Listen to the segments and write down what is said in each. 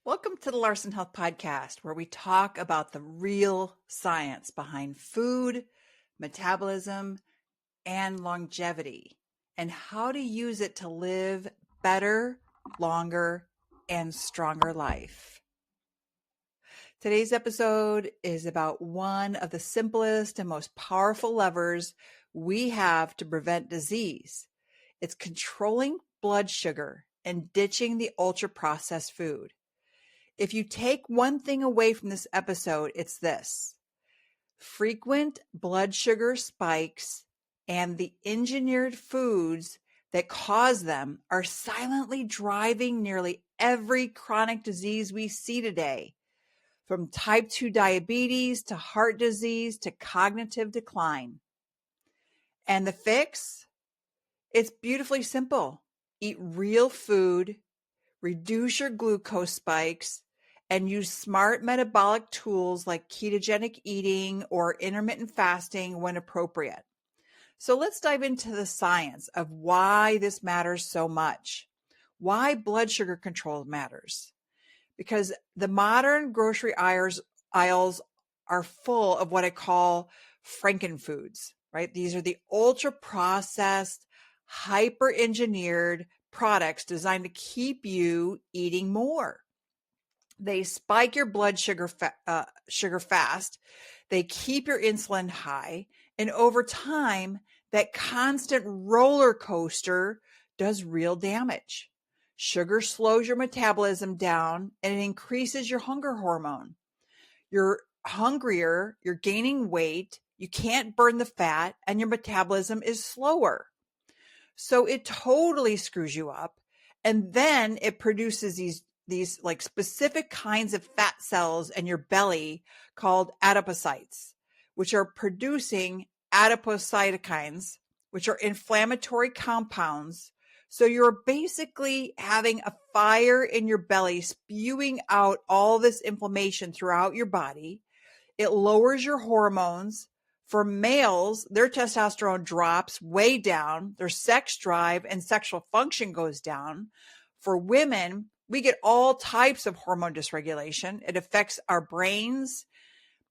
Welcome to the Larson Health Podcast, where we talk about the real science behind food, metabolism, and longevity, and how to use it to live better, longer, and stronger life. Today's episode is about one of the simplest and most powerful levers we have to prevent disease. It's controlling blood sugar and ditching the ultra-processed food. If you take one thing away from this episode, it's this: frequent blood sugar spikes and the engineered foods that cause them are silently driving nearly every chronic disease we see today, from type 2 diabetes to heart disease to cognitive decline. And the fix? It's beautifully simple. Eat real food, reduce your glucose spikes, and use smart metabolic tools like ketogenic eating or intermittent fasting when appropriate. So let's dive into the science of why this matters so much, why blood sugar control matters. Because the modern grocery aisles are full of what I call frankenfoods, right? These are the ultra processed, hyper engineered products designed to keep you eating more. They spike your blood sugar fast. They keep your insulin high. And over time, that constant roller coaster does real damage. Sugar slows your metabolism down and it increases your hunger hormone. You're hungrier, you're gaining weight, you can't burn the fat, and your metabolism is slower. So it totally screws you up. And then it produces these like specific kinds of fat cells in your belly called adipocytes, which are producing adipocytokines, which are inflammatory compounds. So you're basically having a fire in your belly, spewing out all this inflammation throughout your body. It lowers your hormones. For males, their testosterone drops way down, their sex drive and sexual function goes down. For women, we get all types of hormone dysregulation. It affects our brains.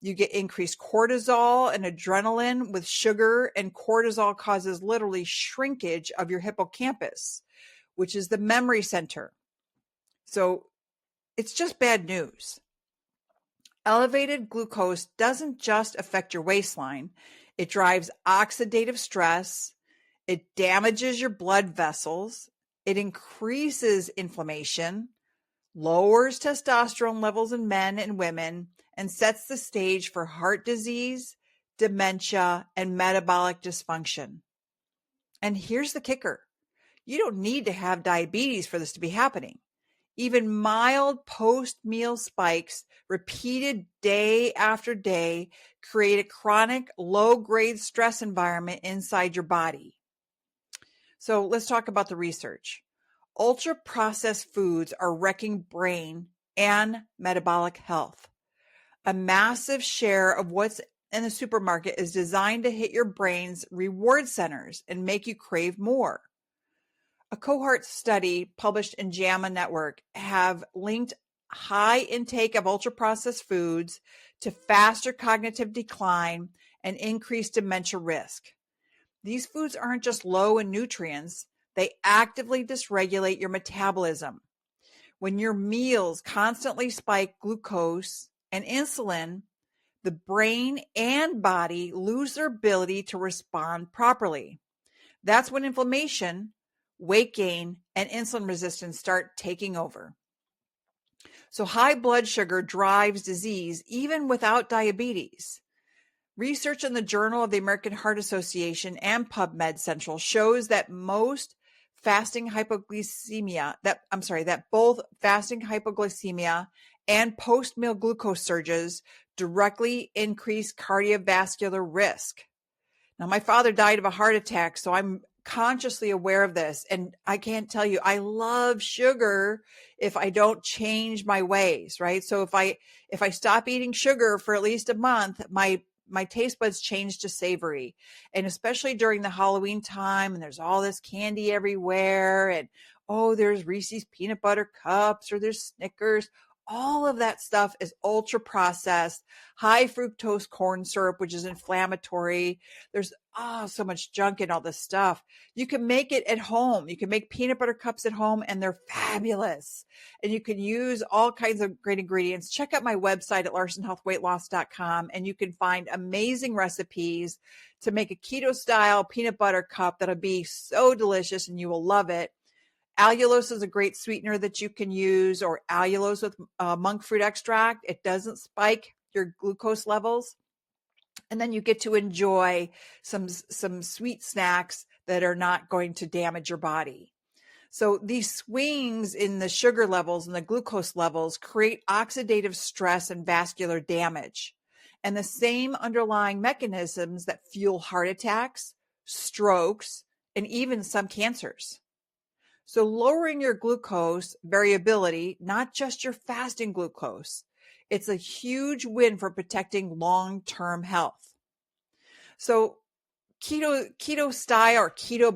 You get increased cortisol and adrenaline with sugar, and cortisol causes literally shrinkage of your hippocampus, which is the memory center. So it's just bad news. Elevated glucose doesn't just affect your waistline. It drives oxidative stress. It damages your blood vessels. It increases inflammation, lowers testosterone levels in men and women, and sets the stage for heart disease, dementia, and metabolic dysfunction. And here's the kicker: you don't need to have diabetes for this to be happening. Even mild post-meal spikes, repeated day after day, create a chronic low-grade stress environment inside your body. So let's talk about the research. Ultra-processed foods are wrecking brain and metabolic health. A massive share of what's in the supermarket is designed to hit your brain's reward centers and make you crave more. A cohort study published in JAMA Network have linked high intake of ultra-processed foods to faster cognitive decline and increased dementia risk. These foods aren't just low in nutrients, they actively dysregulate your metabolism. When your meals constantly spike glucose and insulin, the brain and body lose their ability to respond properly. That's when inflammation, weight gain, and insulin resistance start taking over. So high blood sugar drives disease even without diabetes. Research in the Journal of the American Heart Association and PubMed Central shows that both fasting hypoglycemia and post-meal glucose surges directly increase cardiovascular risk. Now, my father died of a heart attack, so I'm consciously aware of this. And I can't tell you, I love sugar if I don't change my ways, right? So if I stop eating sugar for at least a month, my taste buds change to savory. And especially during the Halloween time, and there's all this candy everywhere, and there's Reese's peanut butter cups, or there's Snickers. all of that stuff is ultra processed, high fructose corn syrup, which is inflammatory. There's so much junk in all this stuff. You can make it at home. You can make peanut butter cups at home, and they're fabulous. And you can use all kinds of great ingredients. Check out my website at larsonhealthweightloss.com, and you can find amazing recipes to make a keto style peanut butter cup that'll be so delicious and you will love it. Allulose is a great sweetener that you can use, or allulose with monk fruit extract. It doesn't spike your glucose levels. And then you get to enjoy some sweet snacks that are not going to damage your body. So these swings in the sugar levels and the glucose levels create oxidative stress and vascular damage. And the same underlying mechanisms that fuel heart attacks, strokes, and even some cancers. So lowering your glucose variability, not just your fasting glucose, it's a huge win for protecting long-term health. So keto style or keto,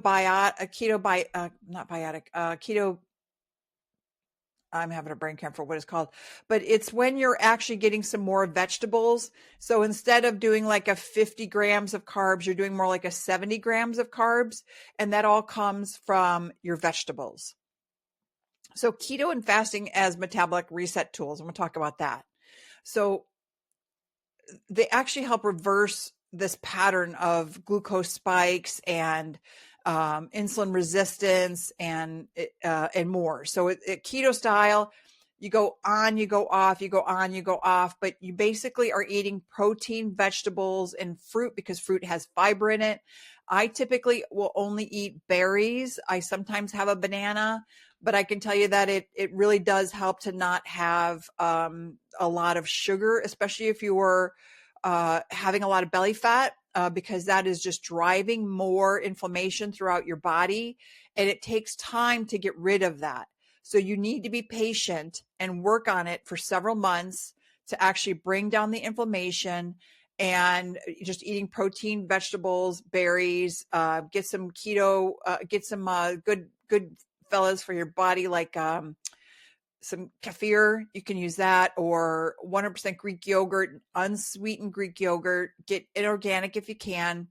I'm having a brain cramp for what it's called, but it's when you're actually getting some more vegetables. So instead of doing like a 50 grams of carbs, you're doing more like a 70 grams of carbs. And that all comes from your vegetables. So keto and fasting as metabolic reset tools. I'm going to talk about that. So they actually help reverse this pattern of glucose spikes and insulin resistance and more. So keto style, you go on, you go off, you go on, you go off, but you basically are eating protein, vegetables, and fruit because fruit has fiber in it. I typically will only eat berries. I sometimes have a banana, but I can tell you that it really does help to not have a lot of sugar, especially if you are having a lot of belly fat. Because that is just driving more inflammation throughout your body, and it takes time to get rid of that. So you need to be patient and work on it for several months to actually bring down the inflammation, and just eating protein, vegetables, berries, get some keto, get some good fellas for your body, like some kefir, you can use that, or 100% Greek yogurt, unsweetened Greek yogurt. Get inorganic if you can.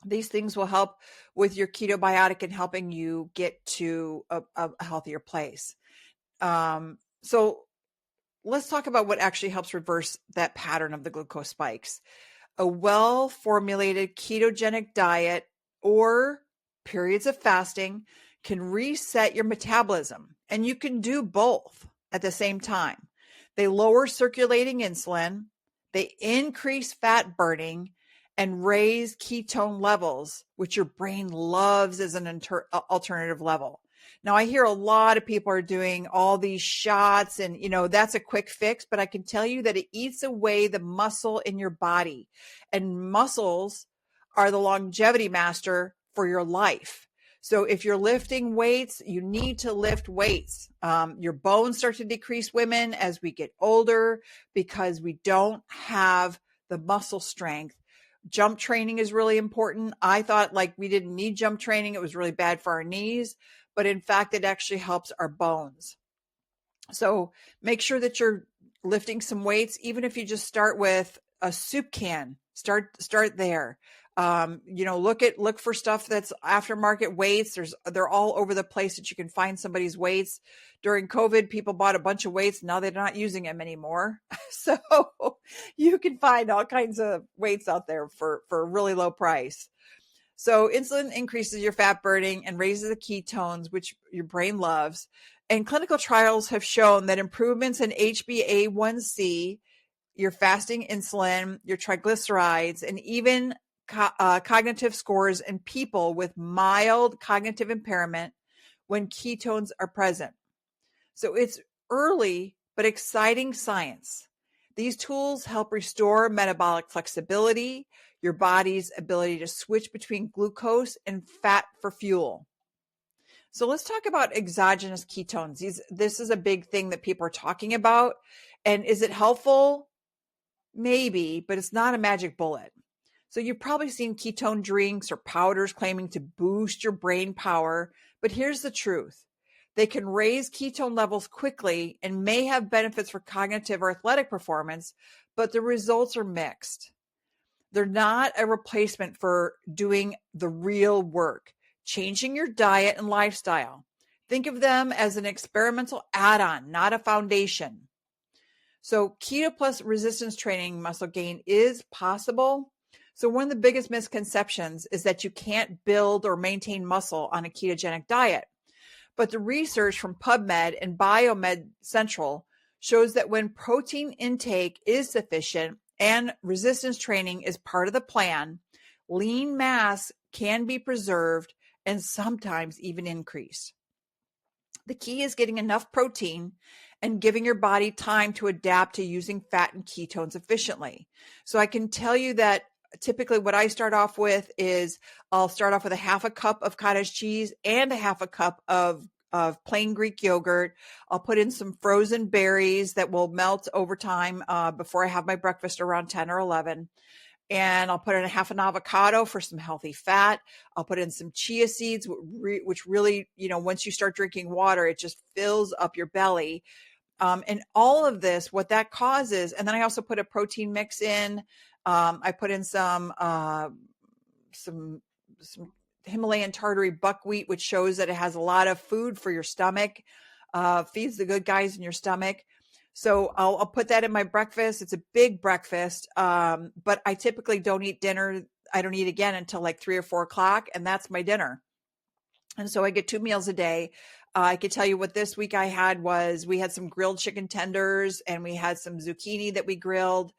These things will help with your ketobiotic and helping you get to a healthier place. So let's talk about what actually helps reverse that pattern of the glucose spikes. A well-formulated ketogenic diet or periods of fasting can reset your metabolism, and you can do both at the same time. They lower circulating insulin, they increase fat burning, and raise ketone levels, which your brain loves as an alternative level. Now, I hear a lot of people are doing all these shots, and that's a quick fix, but I can tell you that it eats away the muscle in your body, and muscles are the longevity master for your life. So if you're lifting weights, you need to lift weights. Your bones start to decrease, women, as we get older because we don't have the muscle strength. Jump training is really important. I thought like we didn't need jump training. It was really bad for our knees, but in fact, it actually helps our bones. So make sure that you're lifting some weights, even if you just start with a soup can. Start there. Look for stuff that's aftermarket weights. They're all over the place that you can find somebody's weights. During COVID, people bought a bunch of weights. Now they're not using them anymore. So you can find all kinds of weights out there for a really low price. So insulin increases your fat burning and raises the ketones, which your brain loves. And clinical trials have shown that improvements in HbA1c, your fasting insulin, your triglycerides, and even cognitive scores in people with mild cognitive impairment when ketones are present. So it's early but exciting science. These tools help restore metabolic flexibility, your body's ability to switch between glucose and fat for fuel. So let's talk about exogenous ketones. This is a big thing that people are talking about. And is it helpful? Maybe, but it's not a magic bullet. So you've probably seen ketone drinks or powders claiming to boost your brain power, but here's the truth. They can raise ketone levels quickly and may have benefits for cognitive or athletic performance, but the results are mixed. They're not a replacement for doing the real work, changing your diet and lifestyle. Think of them as an experimental add-on, not a foundation. So keto plus resistance training muscle gain is possible. So one of the biggest misconceptions is that you can't build or maintain muscle on a ketogenic diet. But the research from PubMed and Biomed Central shows that when protein intake is sufficient and resistance training is part of the plan, lean mass can be preserved and sometimes even increased. The key is getting enough protein and giving your body time to adapt to using fat and ketones efficiently. So I can tell you that typically what I start off with is I'll start off with a half a cup of cottage cheese and a half a cup of plain Greek yogurt. I'll put in some frozen berries that will melt over time before I have my breakfast around 10 or 11. And I'll put in a half an avocado for some healthy fat. I'll put in some chia seeds, which really, once you start drinking water, it just fills up your belly. And all of this, what that causes, and then I also put a protein mix in. I put in some Himalayan tartary buckwheat, which shows that it has a lot of food for your stomach, feeds the good guys in your stomach. So I'll put that in my breakfast. It's a big breakfast, but I typically don't eat dinner. I don't eat again until like 3 or 4 o'clock, and that's my dinner. And so I get 2 meals a day. I could tell you what this week I had was we had some grilled chicken tenders and we had some zucchini that we grilled.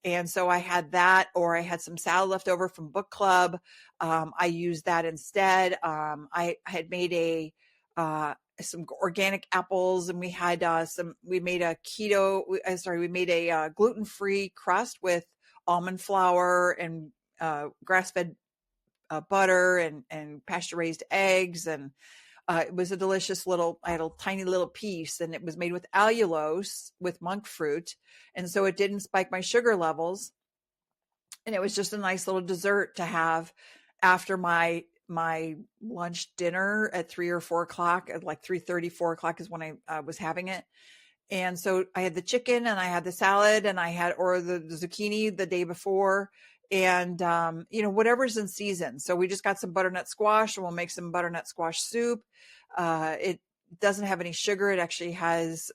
And so I had that, or I had some salad left over from book club. I used that instead. I had made some organic apples, and we had we made a gluten-free crust with almond flour and grass-fed butter and pasture-raised eggs. And it was a delicious I had a tiny little piece, and it was made with allulose with monk fruit. And so it didn't spike my sugar levels. And it was just a nice little dessert to have after my lunch dinner at 3 or 4 o'clock, at like 3:30, 4 o'clock is when I was having it. And so I had the chicken and I had the salad and I had, or the zucchini the day before, and, whatever's in season. So we just got some butternut squash, and we'll make some butternut squash soup. It doesn't have any sugar. It actually has,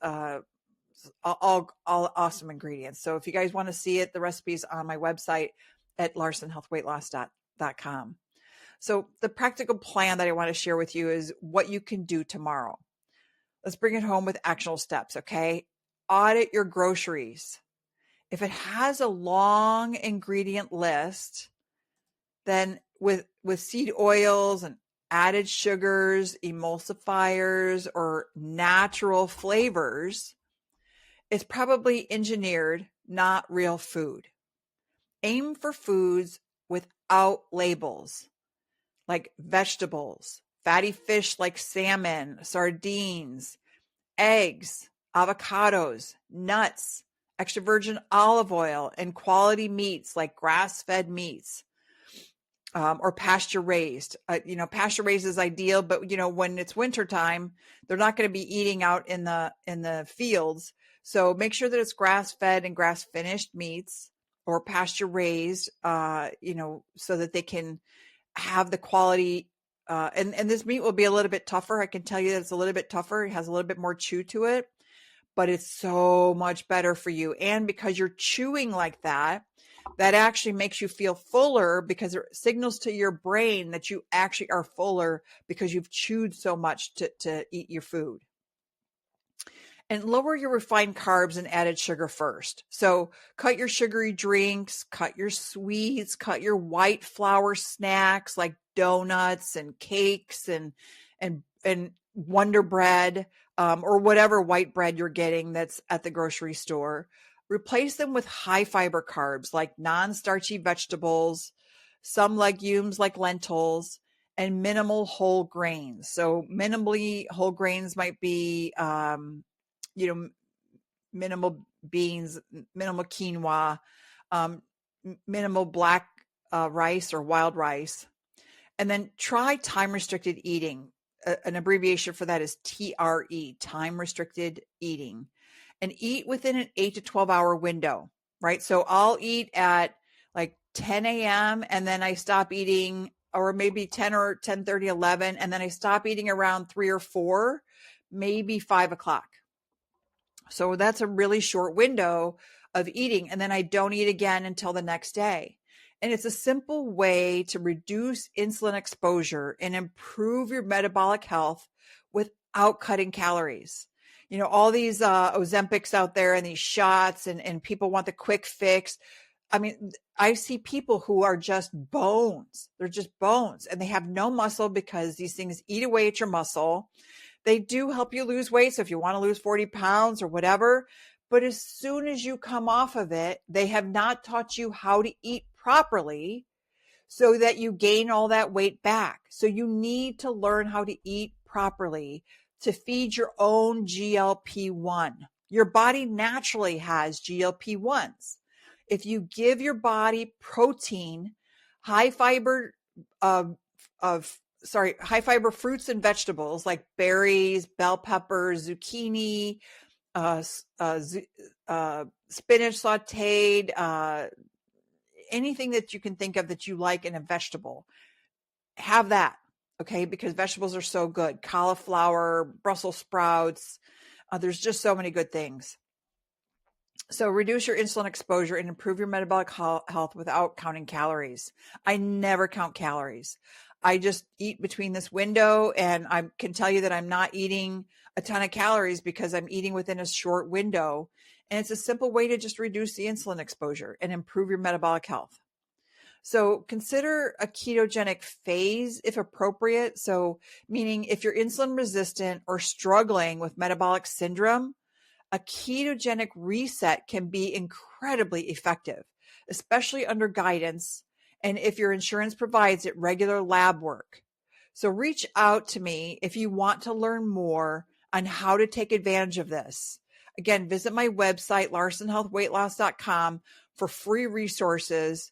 all awesome ingredients. So if you guys want to see it, the recipe's on my website at larsonhealthweightloss.com. So the practical plan that I want to share with you is what you can do tomorrow. Let's bring it home with actionable steps. Okay. Audit your groceries. If it has a long ingredient list, then with seed oils and added sugars, emulsifiers, or natural flavors, it's probably engineered, not real food. Aim for foods without labels, like vegetables, fatty fish like salmon, sardines, eggs, avocados, nuts, extra virgin olive oil, and quality meats like grass-fed meats, or pasture raised. Pasture raised is ideal, but when it's wintertime, they're not going to be eating out in the fields. So make sure that it's grass-fed and grass-finished meats, or pasture raised, so that they can have the quality. And this meat will be a little bit tougher. I can tell you that it's a little bit tougher. It has a little bit more chew to it, but it's so much better for you. And because you're chewing like that actually makes you feel fuller, because it signals to your brain that you actually are fuller because you've chewed so much to eat your food. And lower your refined carbs and added sugar first. So cut your sugary drinks, cut your sweets, cut your white flour snacks like donuts and cakes and Wonder Bread, or whatever white bread you're getting that's at the grocery store. Replace them with high fiber carbs like non-starchy vegetables, some legumes like lentils, and minimal whole grains. So minimally whole grains might be, minimal beans, minimal quinoa, minimal black rice or wild rice. And then try time restricted eating. an abbreviation for that is TRE, time restricted eating, and eat within an 8 to 12 hour window, right? So I'll eat at like 10 a.m. and then I stop eating, or maybe 10 or 10:30, 11, and then I stop eating around 3 or 4, maybe 5 o'clock. So that's a really short window of eating. And then I don't eat again until the next day. And it's a simple way to reduce insulin exposure and improve your metabolic health without cutting calories. You know, all these Ozempics out there and these shots, and people want the quick fix. I mean, I see people who are just bones. They're just bones, and they have no muscle because these things eat away at your muscle. They do help you lose weight. So if you want to lose 40 pounds or whatever, but as soon as you come off of it, they have not taught you how to eat properly so that you gain all that weight back. So you need to learn how to eat properly to feed your own GLP-1. Your body naturally has GLP-1s. If you give your body protein, high fiber high fiber fruits and vegetables like berries, bell peppers, zucchini, spinach sauteed, anything that you can think of that you like in a vegetable, have that. Okay. Because vegetables are so good. Cauliflower, Brussels sprouts. There's just so many good things. So reduce your insulin exposure and improve your metabolic health without counting calories. I never count calories. I just eat between this window, and I can tell you that I'm not eating a ton of calories because I'm eating within a short window. And it's a simple way to just reduce the insulin exposure and improve your metabolic health. So consider a ketogenic phase if appropriate. So meaning if you're insulin resistant or struggling with metabolic syndrome, a ketogenic reset can be incredibly effective, especially under guidance and if your insurance provides it regular lab work. So reach out to me if you want to learn more on how to take advantage of this. Again, visit my website, larsonhealthweightloss.com, for free resources.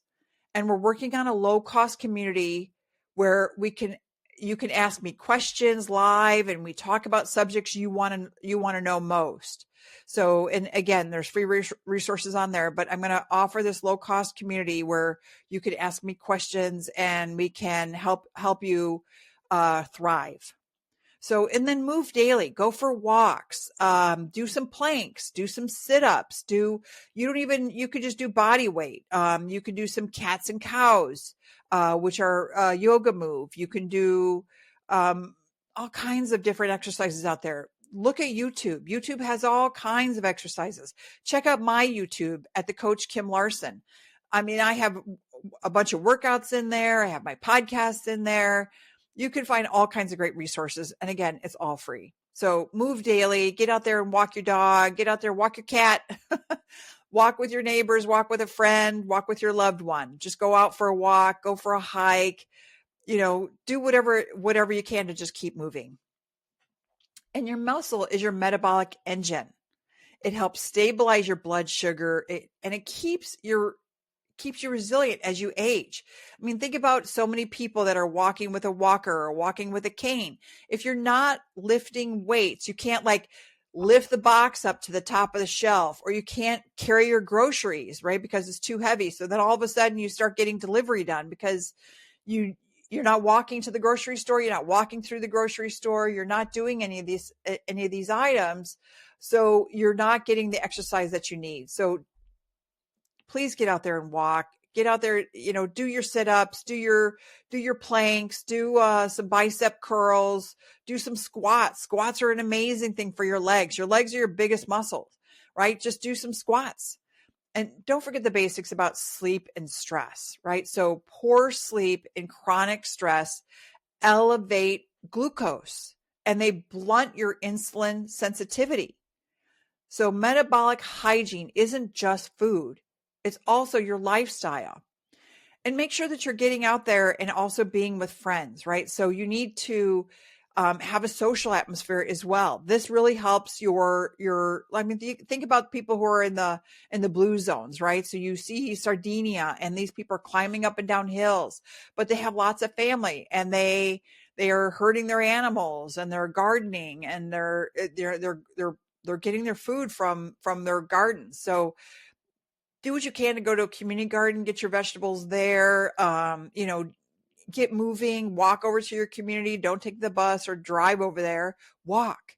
And we're working on a low-cost community where you can ask me questions live, and we talk about subjects you want to know most. So, and again, there's free resources on there, but I'm going to offer this low-cost community where you could ask me questions and we can help you thrive. So, and then move daily, go for walks, do some planks, do some sit-ups, you could just do body weight. You could do some cats and cows, which are a yoga move. You can do, all kinds of different exercises out there. Look at YouTube. YouTube has all kinds of exercises. Check out my YouTube at the Coach Kim Larson. I mean, I have a bunch of workouts in there. I have my podcasts in there. You can find all kinds of great resources. And again, it's all free. So move daily, get out there and walk your dog, get out there, walk your cat, walk with your neighbors, walk with a friend, walk with your loved one. Just go out for a walk, go for a hike, do whatever you can to just keep moving. And your muscle is your metabolic engine. It helps stabilize your blood sugar, and it keeps you resilient as you age. I mean, think about so many people that are walking with a walker or walking with a cane. If you're not lifting weights, you can't lift the box up to the top of the shelf, or you can't carry your groceries, right? Because it's too heavy. So then all of a sudden you start getting delivery done because you're not walking to the grocery store. You're not walking through the grocery store. You're not doing any of these items. So you're not getting the exercise that you need. So please get out there and walk. Get out there, do your sit-ups, do your planks, do some bicep curls, do some squats. Squats are an amazing thing for your legs. Your legs are your biggest muscles, right? Just do some squats. And don't forget the basics about sleep and stress, right? So poor sleep and chronic stress elevate glucose and they blunt your insulin sensitivity. So metabolic hygiene isn't just food. It's also your lifestyle. And make sure that you're getting out there and also being with friends, right? So you need to have a social atmosphere as well. This really helps think about people who are in the blue zones, right? So you see Sardinia, and these people are climbing up and down hills, but they have lots of family, and they They are herding their animals and they're gardening and they're getting their food from their gardens. So do what you can to go to a community garden, get your vegetables there. Get moving, walk over to your community. Don't take the bus or drive over there. Walk,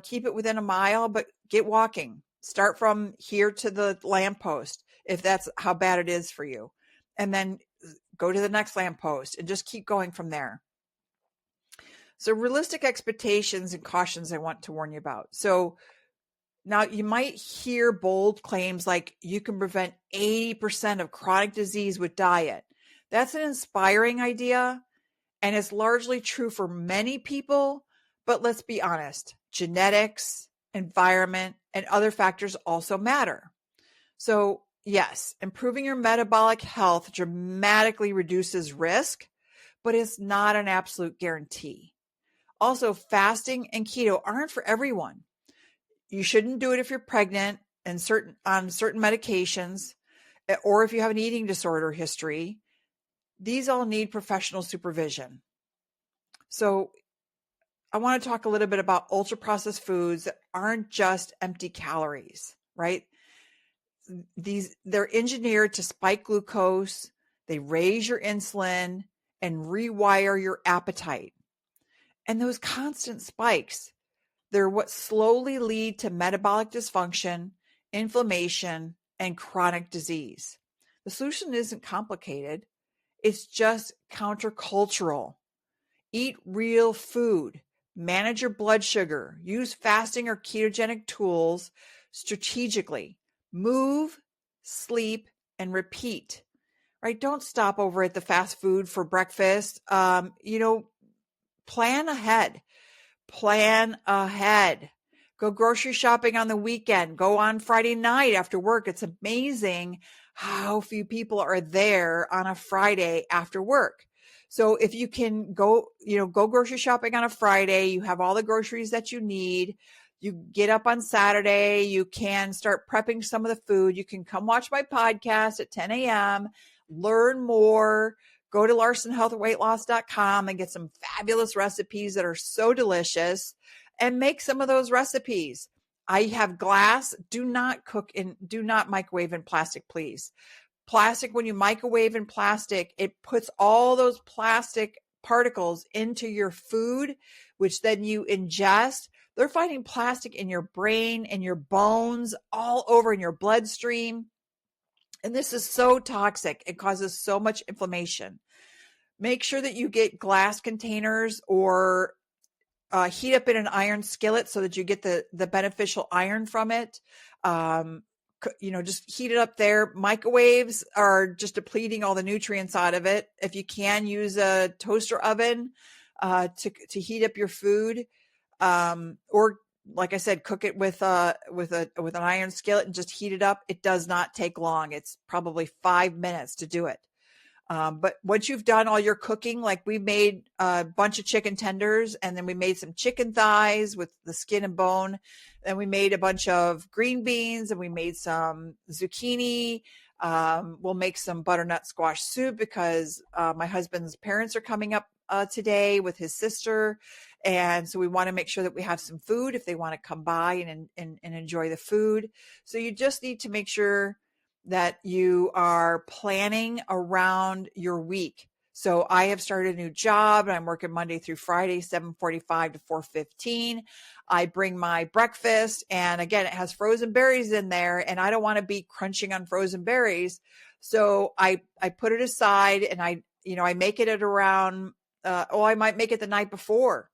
keep it within a mile, but get walking. Start from here to the lamppost if that's how bad it is for you. And then go to the next lamppost and just keep going from there. So realistic expectations and cautions I want to warn you about. So now you might hear bold claims like you can prevent 80% of chronic disease with diet. That's an inspiring idea, and it's largely true for many people, but let's be honest, genetics, environment, and other factors also matter. So yes, improving your metabolic health dramatically reduces risk, but it's not an absolute guarantee. Also, fasting and keto aren't for everyone. You shouldn't do it if you're pregnant and on certain medications, or if you have an eating disorder history. These all need professional supervision. So I want to talk a little bit about ultra processed foods that aren't just empty calories, right? They're engineered to spike glucose, they raise your insulin and rewire your appetite. And those constant spikes, they're what slowly lead to metabolic dysfunction, inflammation, and chronic disease. The solution isn't complicated. It's just countercultural. Eat real food. Manage your blood sugar. Use fasting or ketogenic tools strategically. Move, sleep, and repeat. Right? Don't stop over at the fast food for breakfast. Plan ahead. Plan ahead. Go grocery shopping on the weekend. Go on Friday night after work. It's amazing how few people are there on a Friday after work. So if you can go grocery shopping on a Friday, you have all the groceries that you need. You get up on Saturday, you can start prepping some of the food. You can come watch my podcast at 10 a.m., learn more. Go to LarsonHealthWeightLoss.com and get some fabulous recipes that are so delicious and make some of those recipes. I have glass. Do not microwave in plastic, please. Plastic, when you microwave in plastic, it puts all those plastic particles into your food, which then you ingest. They're finding plastic in your brain, in your bones, all over in your bloodstream. And this is so toxic. It causes so much inflammation. Make sure that you get glass containers or heat up in an iron skillet so that you get the beneficial iron from it. Just heat it up there. Microwaves are just depleting all the nutrients out of it. If you can, use a toaster oven to heat up your food, or like I said, cook it with an iron skillet and just heat it up. It does not take long. It's probably 5 minutes to do it. But once you've done all your cooking, like we made a bunch of chicken tenders, and then we made some chicken thighs with the skin and bone. Then we made a bunch of green beans, and we made some zucchini. We'll make some butternut squash soup because my husband's parents are coming up today with his sister. And so we want to make sure that we have some food if they want to come by and enjoy the food. So you just need to make sure that you are planning around your week. So I have started a new job and I'm working Monday through Friday, 7:45 to 4:15. I bring my breakfast, and again, it has frozen berries in there, and I don't want to be crunching on frozen berries. So I put it aside, and I make it at around, I might make it the night before,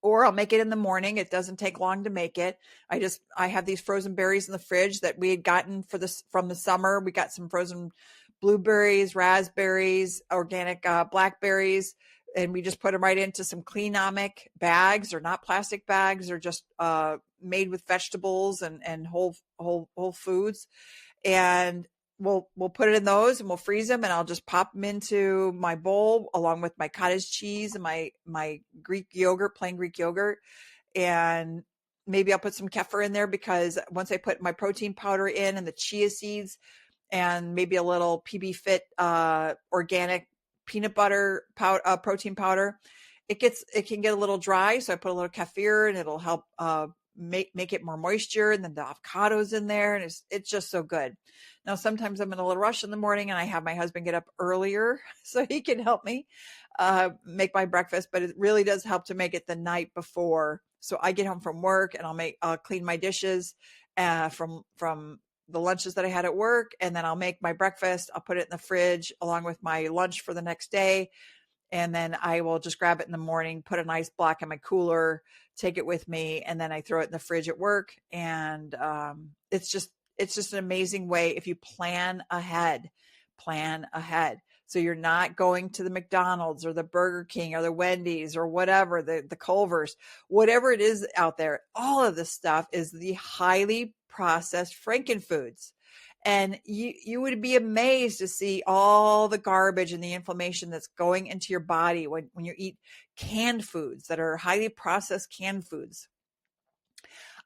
or I'll make it in the morning. It doesn't take long to make it. I have these frozen berries in the fridge that we had gotten from the summer. We got some frozen blueberries, raspberries, organic blackberries, and we just put them right into some Cleanomic bags. They're not plastic bags. They're just made with vegetables and whole foods. And we'll put it in those, and we'll freeze them, and I'll just pop them into my bowl along with my cottage cheese and my Greek yogurt, plain Greek yogurt. And maybe I'll put some kefir in there, because once I put my protein powder in and the chia seeds and maybe a little PB Fit organic peanut butter powder, protein powder, it can get a little dry. So I put a little kefir and it'll help make it more moisture. And then the avocados in there, and it's just so good. Now sometimes I'm in a little rush in the morning and I have my husband get up earlier so he can help me make my breakfast, but it really does help to make it the night before. So I get home from work and I'll clean my dishes from the lunches that I had at work, and then I'll make my breakfast. I'll put it in the fridge along with my lunch for the next day. And then I will just grab it in the morning, put an ice block in my cooler, take it with me, and then I throw it in the fridge at work. And it's just an amazing way if you plan ahead. So you're not going to the McDonald's or the Burger King or the Wendy's or whatever, the Culver's, whatever it is out there. All of this stuff is the highly processed frankenfoods. And you would be amazed to see all the garbage and the inflammation that's going into your body when you eat canned foods that are highly processed canned foods.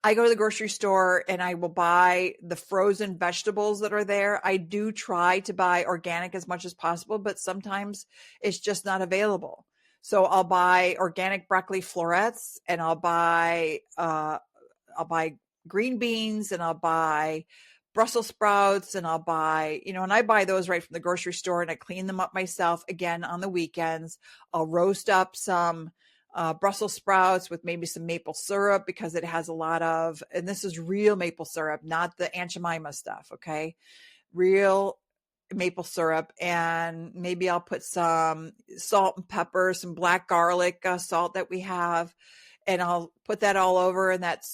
I go to the grocery store and I will buy the frozen vegetables that are there. I do try to buy organic as much as possible, but sometimes it's just not available. So I'll buy organic broccoli florets, and I'll buy green beans, and I'll buy Brussels sprouts, and I'll buy, and I buy those right from the grocery store, and I clean them up myself again on the weekends. I'll roast up some Brussels sprouts with maybe some maple syrup, because it has a lot of, and this is real maple syrup, not the Aunt Jemima stuff. Okay. Real maple syrup. And maybe I'll put some salt and pepper, some black garlic salt that we have, and I'll put that all over. And that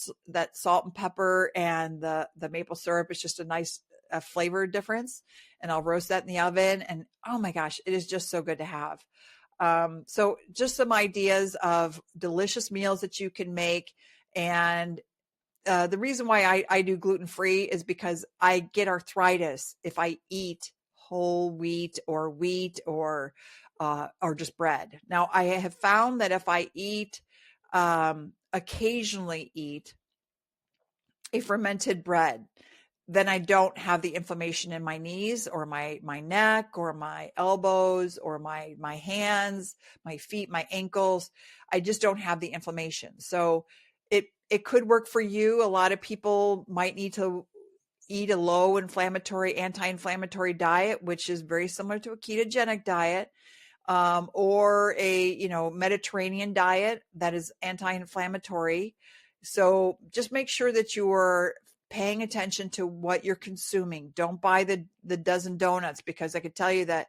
salt and pepper and the maple syrup is just a nice flavor difference. And I'll roast that in the oven. And oh my gosh, it is just so good to have. So just some ideas of delicious meals that you can make. And the reason why I do gluten-free is because I get arthritis if I eat whole wheat or just bread. Now I have found that if I occasionally eat a fermented bread, then I don't have the inflammation in my knees or my neck or my elbows or my hands, my feet, my ankles. I just don't have the inflammation. So it could work for you. A lot of people might need to eat a low inflammatory, anti-inflammatory diet, which is very similar to a ketogenic diet, or a, Mediterranean diet that is anti-inflammatory. So just make sure that you are paying attention to what you're consuming. Don't buy the dozen donuts, because I could tell you that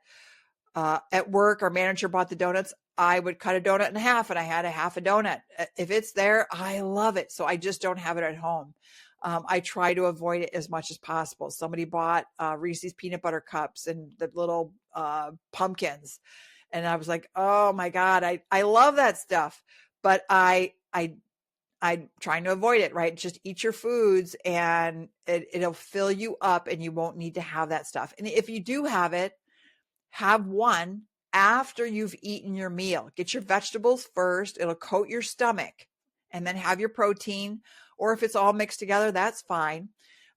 at work, our manager bought the donuts. I would cut a donut in half and I had a half a donut. If it's there, I love it. So I just don't have it at home. I try to avoid it as much as possible. Somebody bought Reese's peanut butter cups and the little pumpkins. And I was like, oh my God, I love that stuff. But I'm trying to avoid it, right? Just eat your foods and it'll fill you up and you won't need to have that stuff. And if you do have it, have one after you've eaten your meal. Get your vegetables first. It'll coat your stomach, and then have your protein. Or if it's all mixed together, that's fine.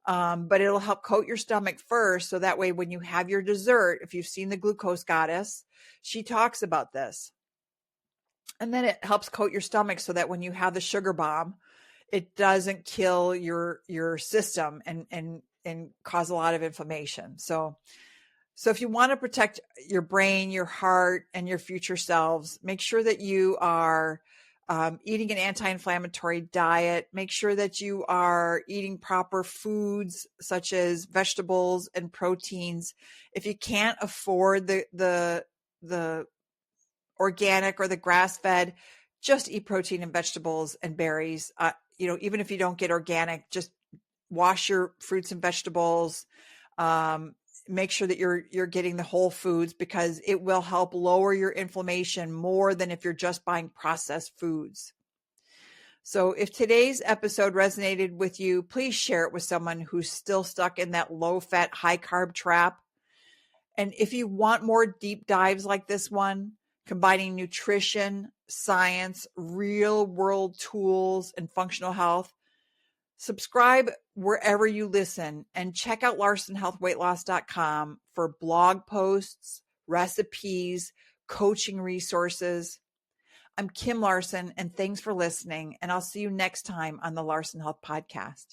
But it'll help coat your stomach first. So that way, when you have your dessert, if you've seen The Glucose Goddess, she talks about this. And then it helps coat your stomach so that when you have the sugar bomb, it doesn't kill your system and cause a lot of inflammation. So if you want to protect your brain, your heart, and your future selves, make sure that you are eating an anti-inflammatory diet. Make sure that you are eating proper foods such as vegetables and proteins. If you can't afford the organic or the grass-fed, just eat protein and vegetables and berries. Even if you don't get organic, just wash your fruits and vegetables. Make sure that you're getting the whole foods, because it will help lower your inflammation more than if you're just buying processed foods. So if today's episode resonated with you, please share it with someone who's still stuck in that low-fat, high-carb trap. And if you want more deep dives like this one, combining nutrition, science, real-world tools, and functional health, subscribe wherever you listen, and check out LarsonHealthWeightLoss.com for blog posts, recipes, coaching resources. I'm Kim Larson, and thanks for listening. And I'll see you next time on the Larson Health Podcast.